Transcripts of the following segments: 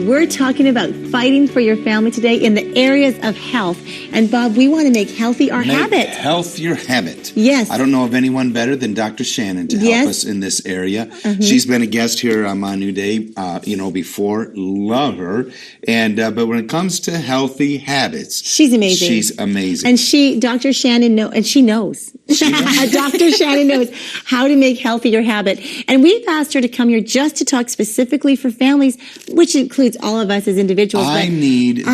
We're talking about fighting for your family today in the areas of health. And Bob, we want to make healthy our habit. Health your habit. Yes. I don't know of anyone better than Dr. Shannon to help us in this area. Mm-hmm. She's been a guest here on My New Day, before. Love her. And but when it comes to healthy habits, she's amazing. She's amazing. And Dr. Shannon knows. Dr. Shannon knows how to make healthy your habit. And we've asked her to come here just to talk specifically for families, which includes all of us as individuals. I need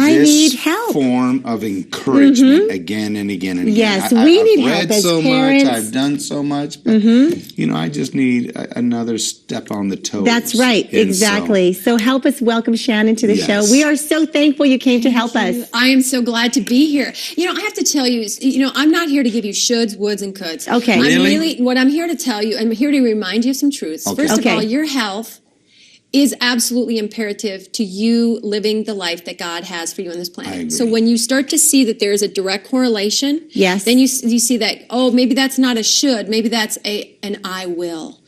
help. Form of encouragement again and again and again. Yes, we need help I've read as so parents. much, I've done so much, but I just need another step on the toes. That's right, and exactly. So help us welcome Shannon to the show. We are so thankful you came to help us. I am so glad to be here. I have to tell you, I'm not here to give you shoulds, woulds, and coulds. Okay. Really? What I'm here to tell you, I'm here to remind you of some truths. Okay. First of all, your health is absolutely imperative to you living the life that God has for you on this planet. So when you start to see that there's a direct correlation, then you see that, maybe that's not a should, maybe that's an I will.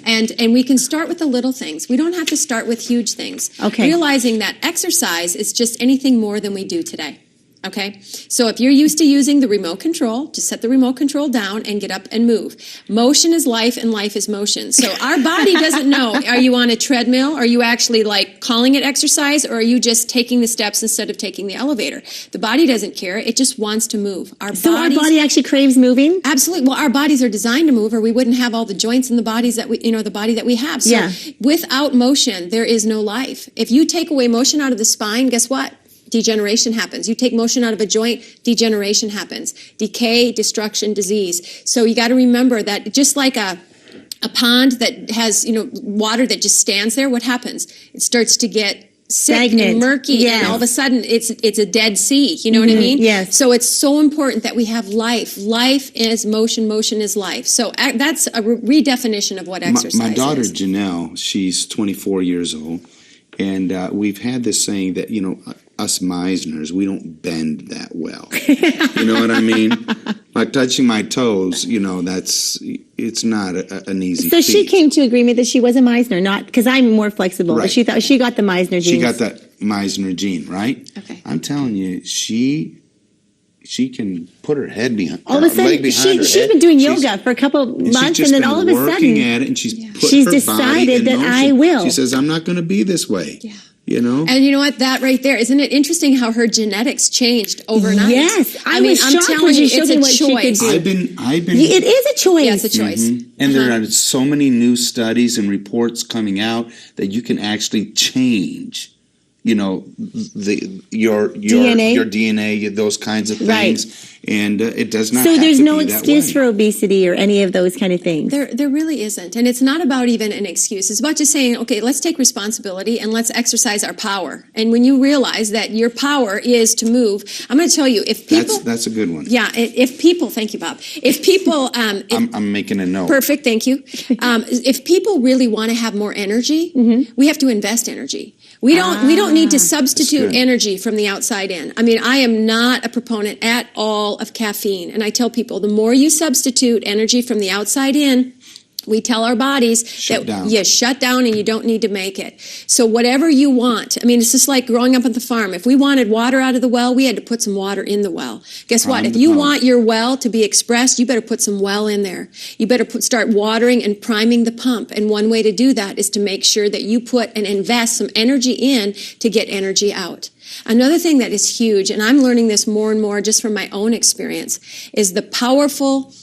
And we can start with the little things. We don't have to start with huge things. Okay. Realizing that exercise is just anything more than we do today. Okay, so if you're used to using the remote control, just set the remote control down and get up and move. Motion is life and life is motion. So our body doesn't know, are you on a treadmill? Are you actually calling it exercise? Or are you just taking the steps instead of taking the elevator? The body doesn't care. It just wants to move. Our body actually craves moving? Absolutely. Well, our bodies are designed to move or we wouldn't have all the joints in the bodies that the body that we have. So without motion, there is no life. If you take away motion out of the spine, guess what? Degeneration happens. You take motion out of a joint, degeneration happens. Decay, destruction, disease. So you got to remember that just like a pond that has, water that just stands there, what happens? It starts to get sick and murky, and all of a sudden it's a dead sea. You know what I mean? Yes. So it's so important that we have life. Life is motion. Motion is life. So that's a redefinition of what exercise is. My daughter, Janelle, she's 24 years old, and we've had this saying that, us Meisners, we don't bend that well. You know what I mean? Like touching my toes, it's not an easy feat. She came to agreement that she was a Meisner, not because I'm more flexible, but she thought she got the Meisner genes. She got that Meisner gene, right? Okay. I'm telling you, she can put her head behind. All of a sudden, she's been doing yoga for a couple months, and then all of a sudden, working at it, and she's decided that I will. She says, "I'm not going to be this way." Yeah. And you know what? That right there, isn't it interesting how her genetics changed overnight? Yes, I was shocked when she showed me what she could do. I've been. It is a choice. Yeah, it's a choice. And there are so many new studies and reports coming out that you can actually change, your DNA, those kinds of things. Right. And it does not. So there's no excuse for obesity or any of those kind of things. There really isn't, and it's not about even an excuse. It's about just saying, okay, let's take responsibility and let's exercise our power. And when you realize that your power is to move, I'm going to tell you, if people that's a good one. Yeah, if people, thank you, Bob. If people, I'm making a note. Perfect, thank you. If people really want to have more energy, we have to invest energy. We don't need to substitute energy from the outside in. I mean, I am not a proponent at all of caffeine. And I tell people, the more you substitute energy from the outside in, we tell our bodies you shut down and you don't need to make it. So whatever you want, I mean, it's just like growing up on the farm. If we wanted water out of the well, we had to put some water in the well. Guess what? If you want your well to be expressed, you better put some well in there. You better start watering and priming the pump. And one way to do that is to make sure that you put and invest some energy in to get energy out. Another thing that is huge, and I'm learning this more and more just from my own experience, is the powerful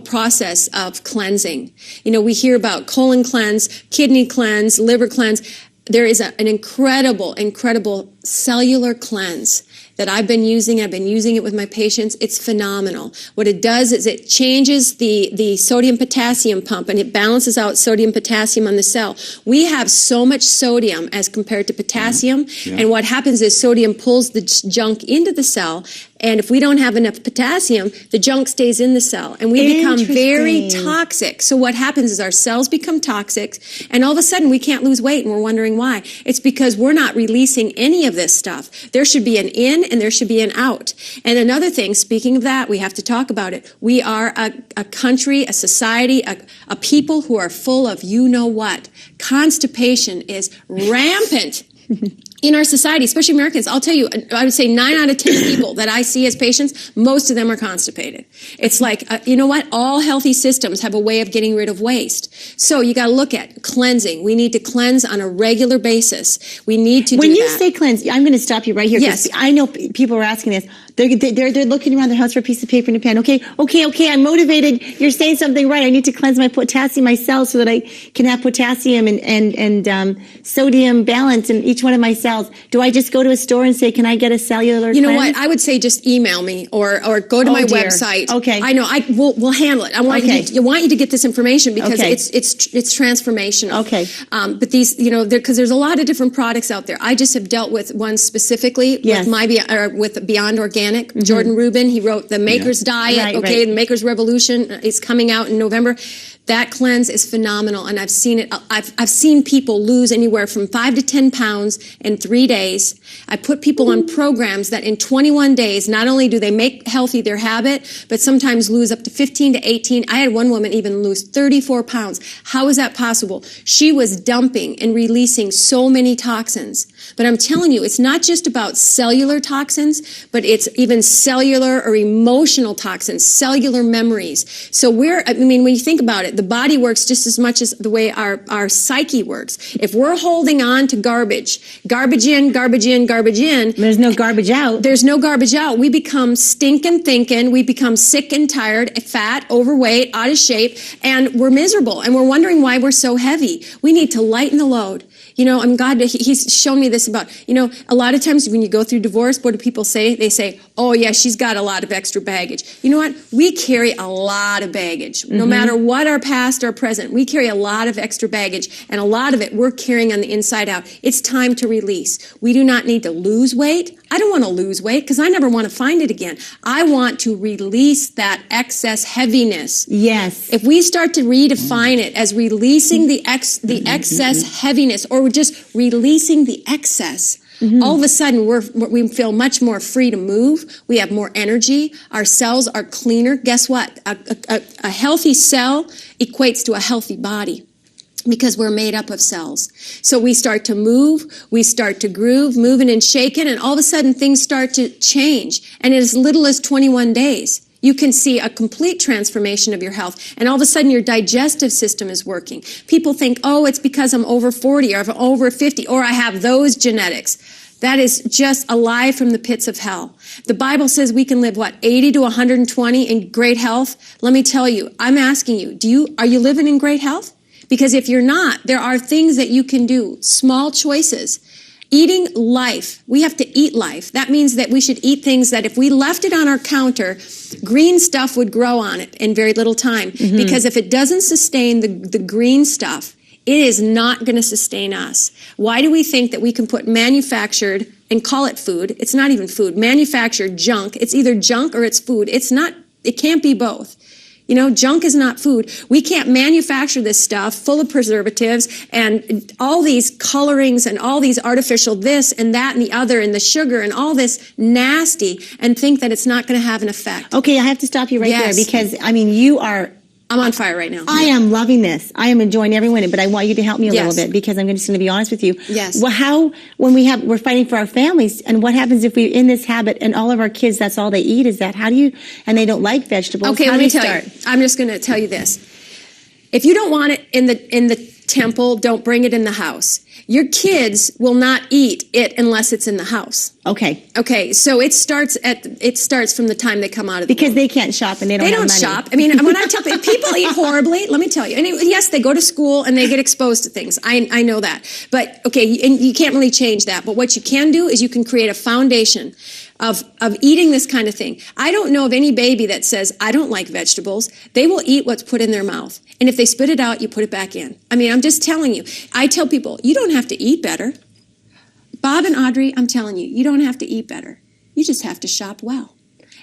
process of cleansing. We hear about colon cleanse, kidney cleanse, liver cleanse. There is an incredible cellular cleanse that I've been using it with my patients. It's phenomenal. What it does is it changes the sodium-potassium pump, and it balances out sodium-potassium on the cell. We have so much sodium as compared to potassium, and what happens is sodium pulls the junk into the cell, And if we don't have enough potassium, the junk stays in the cell and we become very toxic. So what happens is our cells become toxic and all of a sudden we can't lose weight and we're wondering why. It's because we're not releasing any of this stuff. There should be an in and there should be an out. And another thing, speaking of that, we have to talk about it. We are a country, a society, a people who are full of you know what. Constipation is rampant. In our society, especially Americans, I'll tell you, I would say 9 out of 10 people that I see as patients, most of them are constipated. It's like, you know what? All healthy systems have a way of getting rid of waste. So you got to look at cleansing. We need to cleanse on a regular basis. We need to do that. When you say cleanse, I'm going to stop you right here. Yes. I know people are asking this. They're looking around their house for a piece of paper and a pen. Okay, I'm motivated. You're saying something right. I need to cleanse my potassium, my cells, so that I can have potassium and sodium balance in each one of my cells. Do I just go to a store and say, can I get a cellular You know cleanse? what? I would say just email me or go to my dear. website. Okay. I know. We'll handle it. I want you to get this information because it's transformational. Okay. But these, because there's a lot of different products out there. I just have dealt with one specifically with Beyond Organic. Jordan Rubin, he wrote The Maker's Diet. The Maker's Revolution is coming out in November. That cleanse is phenomenal, and I've seen it. I've seen people lose anywhere from 5 to 10 pounds in 3 days. I put people on programs that in 21 days, not only do they make healthy their habit, but sometimes lose up to 15 to 18. I had one woman even lose 34 pounds. How is that possible? She was dumping and releasing so many toxins. But I'm telling you, it's not just about cellular toxins, but it's even cellular or emotional toxins, cellular memories. So when you think about it, the body works just as much as the way our psyche works. If we're holding on to garbage in, There's no garbage out. There's no garbage out. We become stinking thinking. We become sick and tired, fat, overweight, out of shape, and we're miserable. And we're wondering why we're so heavy. We need to lighten the load. I'm God, he's shown me this about, a lot of times when you go through divorce, what do people say? They say, oh yeah, she's got a lot of extra baggage. You know what? We carry a lot of baggage. No matter what our past or present, we carry a lot of extra baggage, and a lot of it we're carrying on the inside out. It's time to release. We do not need to lose weight. I don't want to lose weight because I never want to find it again. I want to release that excess heaviness. Yes. If we start to redefine it as releasing the excess heaviness, or just releasing the excess, all of a sudden we feel much more free to move. We have more energy. Our cells are cleaner. Guess what? A healthy cell equates to a healthy body, because we're made up of cells. So we start to move, we start to groove, moving and shaking, and all of a sudden things start to change. And in as little as 21 days, you can see a complete transformation of your health. And all of a sudden your digestive system is working. People think, oh, it's because I'm over 40 or I'm over 50 or I have those genetics. That is just a lie from the pits of hell. The Bible says we can live, 80 to 120 in great health? Let me tell you, I'm asking you, are you living in great health? Because if you're not, there are things that you can do, small choices. Eating life. We have to eat life. That means that we should eat things that if we left it on our counter, green stuff would grow on it in very little time. Because if it doesn't sustain the green stuff, it is not going to sustain us. Why do we think that we can put manufactured and call it food? It's not even food. Manufactured junk. It's either junk or it's food. It can't be both. Junk is not food. We can't manufacture this stuff full of preservatives and all these colorings and all these artificial this and that and the other and the sugar and all this nasty and think that it's not going to have an effect. Okay, I have to stop you right there because, I'm on fire right now. I am loving this. I am enjoying every minute, but I want you to help me a little bit because I'm just going to be honest with you. Yes. Well, we're fighting for our families, and what happens if we're in this habit and all of our kids, that's all they eat is that? And they don't like vegetables. Okay, let me tell you. I'm just going to tell you this. If you don't want it in the temple, don't bring it in the house. Your kids will not eat it unless it's in the house. Okay, so it starts from the time they come out of the womb. They can't shop and they don't have money. They don't shop. When I tell people eat horribly, let me tell you. And yes, they go to school and they get exposed to things. I know that. But okay, and you can't really change that. But what you can do is you can create a foundation of eating this kind of thing. I don't know of any baby that says, I don't like vegetables. They will eat what's put in their mouth. And if they spit it out, you put it back in. I'm just telling you. I tell people, you don't have to eat better. Bob and Audrey, I'm telling you, you don't have to eat better. You just have to shop well.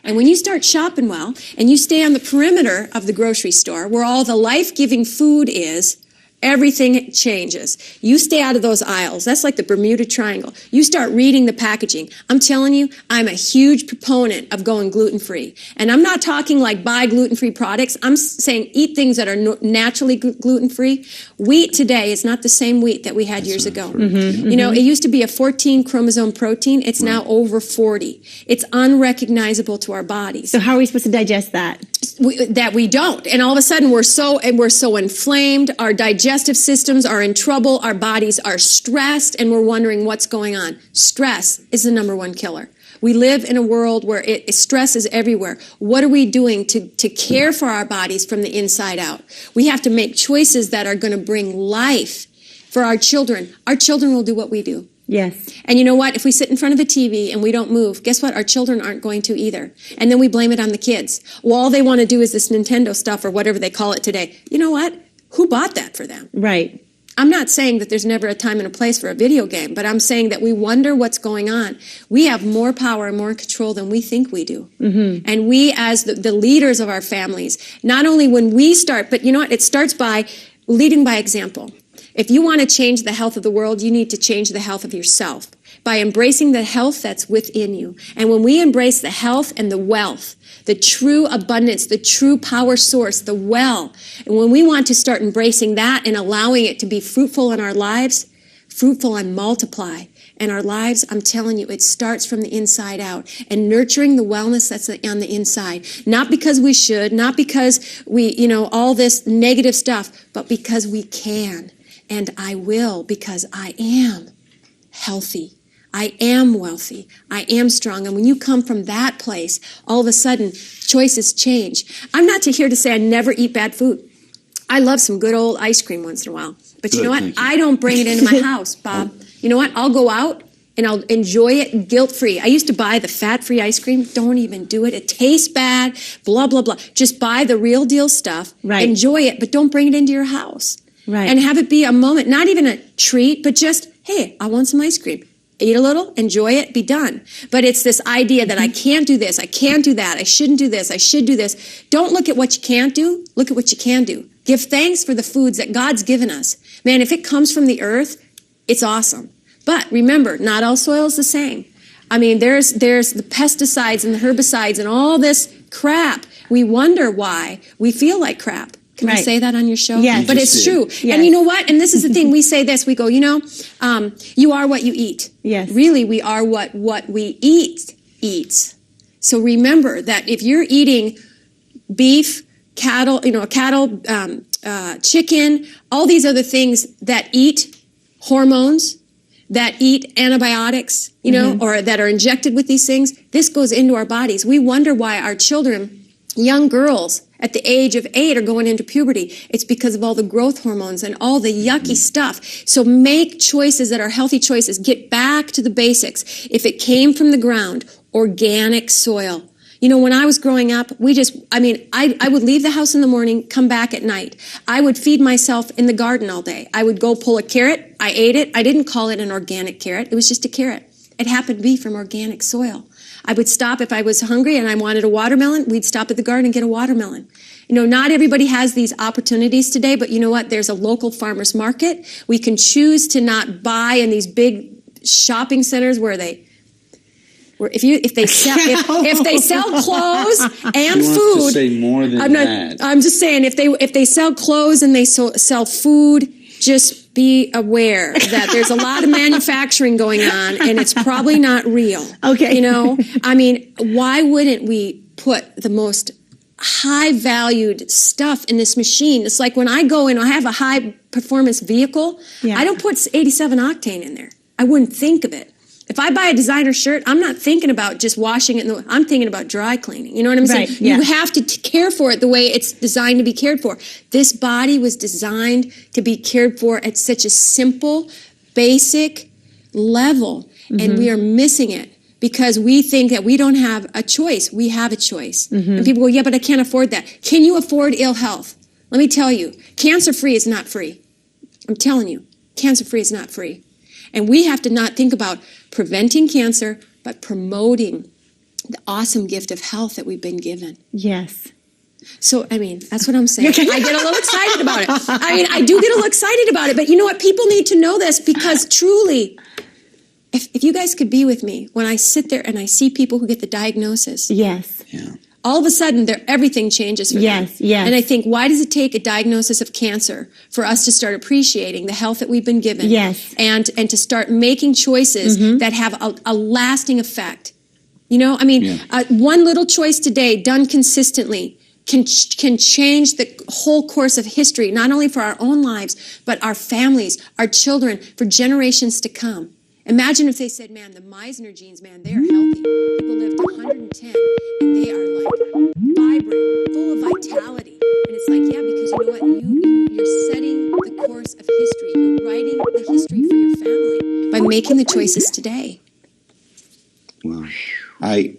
And when you start shopping well, and you stay on the perimeter of the grocery store, where all the life-giving food is, everything changes. You stay out of those aisles. That's like the Bermuda Triangle. You start reading the packaging. I'm telling you, I'm a huge proponent of going gluten-free. And I'm not talking like buy gluten-free products. I'm saying eat things that are naturally gluten-free. Wheat today is not the same wheat that we had years ago. You know, it used to be a 14 chromosome protein. It's now over 40. It's unrecognizable to our bodies. So how are we supposed to digest that? That we don't, and all of a sudden we're so inflamed. Our digestive systems are in trouble. Our bodies are stressed, and we're wondering what's going on. Stress is the number one killer. We live in a world where stress is everywhere. What are we doing to care for our bodies from the inside out? We have to make choices that are going to bring life for our children. Our children will do what we do. Yes. And you know what? If we sit in front of a TV and we don't move, guess what? Our children aren't going to either. And then we blame it on the kids. Well, all they want to do is this Nintendo stuff or whatever they call it today. You know what? Who bought that for them? Right. I'm not saying that there's never a time and a place for a video game, but I'm saying that we wonder what's going on. We have more power and more control than we think we do. And we, as the leaders of our families, not only when we start, but you know what? It starts by leading by example. If you want to change the health of the world, you need to change the health of yourself by embracing the health that's within you. And when we embrace the health and the wealth, the true abundance, the true power source, the well, and when we want to start embracing that and allowing it to be fruitful in our lives, fruitful and multiply in our lives, I'm telling you, it starts from the inside out and nurturing the wellness that's on the inside. Not because we should, not because we, you know, all this negative stuff, but because we can. And I will, because I am healthy. I am wealthy. I am strong. And when you come from that place, all of a sudden, choices change. I'm not here to say I never eat bad food. I love some good old ice cream once in a while. But you know what? I don't bring it into my house, Bob. You know what? I'll go out and I'll enjoy it guilt-free. I used to buy the fat-free ice cream. Don't even do it. It tastes bad, blah, blah, blah. Just buy the real deal stuff. Right. Enjoy it, but don't bring it into your house. Right. And have it be a moment, not even a treat, but just, hey, I want some ice cream. Eat a little, enjoy it, be done. But it's this idea that I can't do this, I can't do that, I shouldn't do this, I should do this. Don't look at what you can't do, look at what you can do. Give thanks for the foods that God's given us. Man, if it comes from the earth, it's awesome. But remember, not all soil is the same. I mean, there's the pesticides and the herbicides and all this crap. We wonder why we feel like crap. Can I say that on your show? Yes. But it's true. Yes. And you know what? And this is the thing. We say this. We go, you know, you are what you eat. Yes. Really, we are what we eat eats. So remember that if you're eating beef, cattle, chicken, all these other things that eat hormones, that eat antibiotics, you know, or that are injected with these things, this goes into our bodies. We wonder why our children, young girls at the age of 8 are going into puberty. It's because of all the growth hormones and all the yucky stuff. So make choices that are healthy choices. Get back to the basics. If it came from the ground, organic soil. You know, when I was growing up, I would leave the house in the morning, come back at night. I would feed myself in the garden all day. I would go pull a carrot. I ate it. I didn't call it an organic carrot. It was just a carrot. It happened to be from organic soil. I would stop if I was hungry and I wanted a watermelon. We'd stop at the garden and get a watermelon. You know, not everybody has these opportunities today, but you know what? There's a local farmer's market. We can choose to not buy in these big shopping centers where if they sell clothes and she food. Wants to say more than that. I'm just saying if they sell clothes and they sell food, just be aware that there's a lot of manufacturing going on and it's probably not real. Okay. You know, I mean, why wouldn't we put the most high valued stuff in this machine? It's like when I go in, I have a high performance vehicle. Yeah. I don't put 87 octane in there. I wouldn't think of it. If I buy a designer shirt, I'm not thinking about just washing it. I'm thinking about dry cleaning. You know what I'm saying? Yeah. You have to care for it the way it's designed to be cared for. This body was designed to be cared for at such a simple, basic level. And we are missing it because we think that we don't have a choice. We have a choice. And people go, yeah, but I can't afford that. Can you afford ill health? Let me tell you, cancer-free is not free. I'm telling you, cancer-free is not free. And we have to not think about preventing cancer, but promoting the awesome gift of health that we've been given. Yes. So, I mean, that's what I'm saying. I get a little excited about it. I mean, I do get a little excited about it, but you know what? People need to know this, because truly, if you guys could be with me when I sit there and I see people who get the diagnosis, Yes. Yeah. all of a sudden everything changes for them. Yes, yes. And I think, why does it take a diagnosis of cancer for us to start appreciating the health that we've been given? Yes. And to start making choices that have a lasting effect. You know, I mean, one little choice today done consistently can change the whole course of history, not only for our own lives, but our families, our children, for generations to come. Imagine if they said, man, the Meisner genes, man, they're healthy. People lived to 110, and they are like vibrant, full of vitality. And it's like, yeah, because you know what? You're setting the course of history. You're writing the history for your family by making the choices today. Wow. I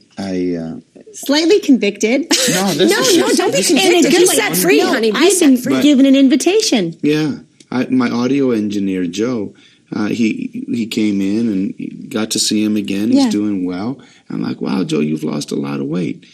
Slightly convicted. no, this is No, don't be convicted. Be set free, honey. Be I've set been free. given an invitation. Yeah, my audio engineer Joe, he came in and got to see him again. He's doing well. I'm like, wow, Joe, you've lost a lot of weight.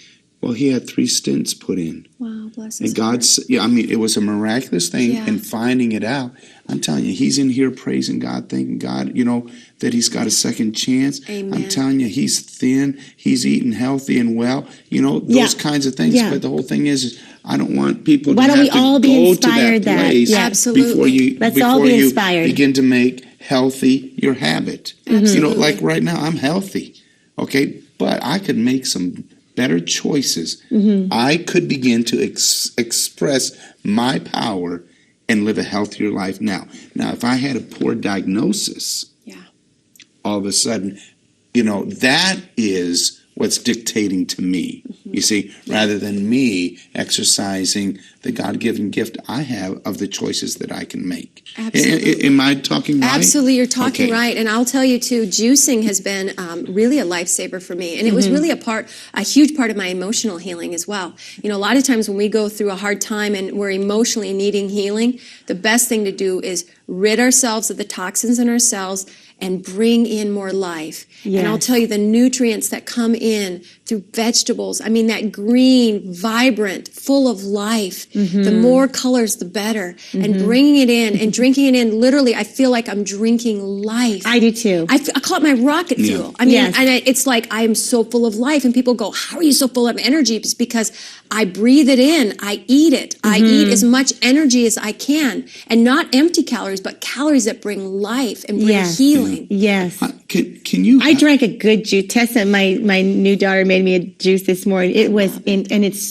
Well, he had 3 stents put in. Wow, bless his And God's, I mean, it was a miraculous thing. Yeah. And finding it out, I'm telling you, he's in here praising God, thanking God, you know, that he's got a second chance. Amen. I'm telling you, he's thin, he's eating healthy and well, you know, those kinds of things. Yeah. But the whole thing is I don't want people Why to don't have we to all be go inspired to that that? place Yeah. Absolutely. before you, Let's before all be you inspired. begin to make healthy your habit. Absolutely. You know, like right now, I'm healthy, okay? But I could make some better choices. I could begin to express my power and live a healthier life now. Now, if I had a poor diagnosis, all of a sudden, you know, that is what's dictating to me, you see, rather than me exercising the God-given gift I have of the choices that I can make. Absolutely. Am I talking right? Absolutely, you're talking Okay. right. And I'll tell you too, juicing has been really a lifesaver for me. And it was really a huge part of my emotional healing as well. You know, a lot of times when we go through a hard time and we're emotionally needing healing, the best thing to do is rid ourselves of the toxins in our cells and bring in more life. And I'll Yes. tell you, the nutrients that come in through vegetables, I mean, that green, vibrant, full of life, the more colors, the better. And bringing it in and drinking it in, literally, I feel like I'm drinking life. I do too. I call it my rocket fuel. I mean, Yes. and it's like I am so full of life. And people go, how are you so full of energy? It's because I breathe it in. I eat it. I eat as much energy as I can. And not empty calories, but calories that bring life and bring Yes. healing. Yes. Can you? I drank a good juice. Tessa, my new daughter, made me a juice this morning. It was, and it's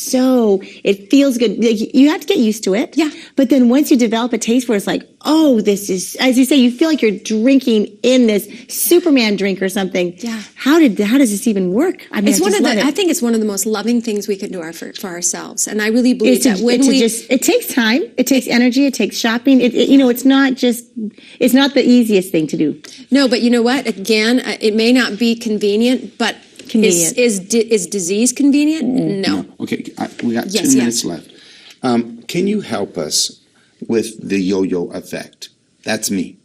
so, it feels good. Like, you have to get used to it. Yeah. But then once you develop a taste for it, it's like, oh, this is, as you say, you feel like you're drinking in this Superman drink or something. Yeah. How does this even work? I mean, It's I one just of love the. it. I think it's one of the most loving things we can do for ourselves, and I really believe It's that when we it takes time, it takes energy, it takes shopping. You know, it's not the easiest thing to do. no, but you know what? Again, it may not be convenient, but Convenient. is disease convenient? No. Okay, we got Yes, 2 yeah. minutes left. Can you help us with the yo-yo effect? That's me.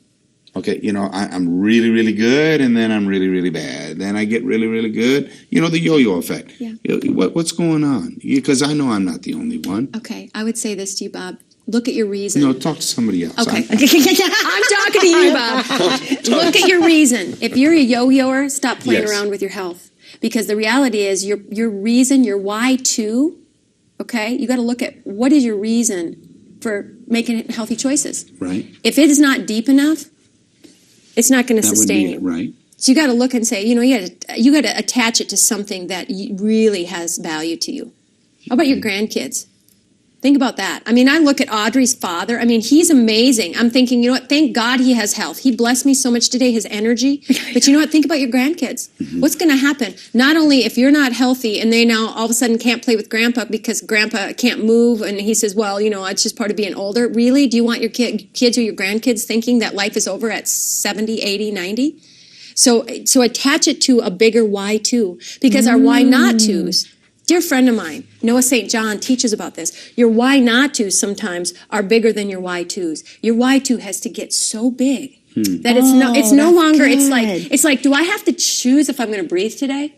Okay, you know, I'm really, really good, and then I'm really, really bad. Then I get really, really good. You know, the yo-yo effect. Yeah. What's going on? Because I know I'm not the only one. Okay, I would say this to you, Bob. Look at your reason. No, talk to somebody else. Okay. I'm I'm talking to you, Bob. Look at your reason. If you're a yo-yoer, stop playing Yes. around with your health. Because the reality is your reason, your why too, okay? You got to look at what is your reason for making healthy choices. right. If it is not deep enough, it's not going to That would sustain be you. it, right? So you got to look and say, you know, you got to attach it to something that really has value to you. How about your grandkids? Think about that. I mean, I look at Audrey's father. I mean, he's amazing. I'm thinking, you know what? Thank God he has health. He blessed me so much today, his energy. But you know what? Think about your grandkids. What's going to happen? Not only if you're not healthy and they now all of a sudden can't play with grandpa because grandpa can't move and he says, well, you know, it's just part of being older. Really? Do you want your kids or your grandkids thinking that life is over at 70, 80, 90? So attach it to a bigger why too. Because our why not tos, dear friend of mine, Noah St. John teaches about this. Your why not tos sometimes are bigger than your why tos. Your why to has to get so big that it's no that's longer, it's good. like, do I have to choose if I'm going to breathe today?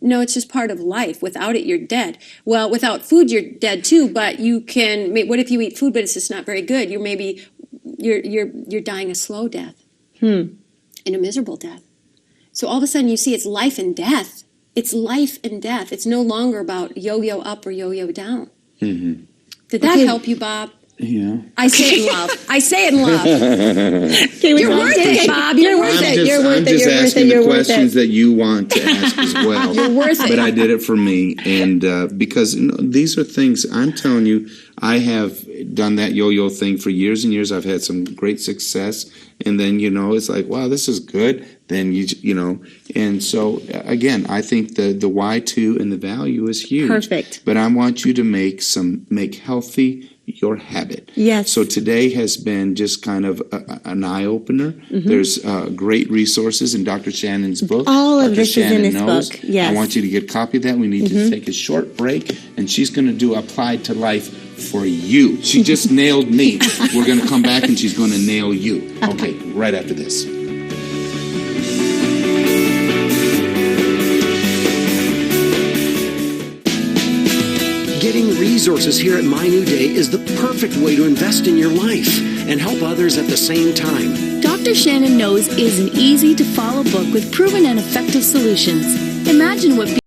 No, it's just part of life. Without it, you're dead. Well, without food, you're dead too. But you can. What if you eat food, but it's just not very good? You're dying a slow death, and a miserable death. So all of a sudden, you see, it's life and death. It's life and death. It's no longer about yo-yo up or yo-yo down. Mm-hmm. Did that help you, Bob? Yeah. I say it in love. I say it in love. You're worth it, Bob. You're worth it. You're worth I'm it. just You're worth asking it. the You're worth questions it. that you want to ask as well. You're worth it. But I did it for me, and because these are things I'm telling you. I have done that yo-yo thing for years and years. I've had some great success, and then it's like, wow, this is good. Then and so again, I think the why to and the value is huge. Perfect. But I want you to make healthy your habit. Yes. So today has been just kind of an eye-opener. Mm-hmm. There's great resources in Dr. Shannon's book. All of Dr. this Shannon is in this knows. book. Yes. I want you to get a copy of that. We need to take a short break, and she's going to do Applied to Life for you. She just nailed me. We're going to come back, and she's going to nail you. Okay, right after this. Getting resources here at My New Day is the perfect way to invest in your life and help others at the same time. Dr. Shannon Knows is an easy-to-follow book with proven and effective solutions. Imagine what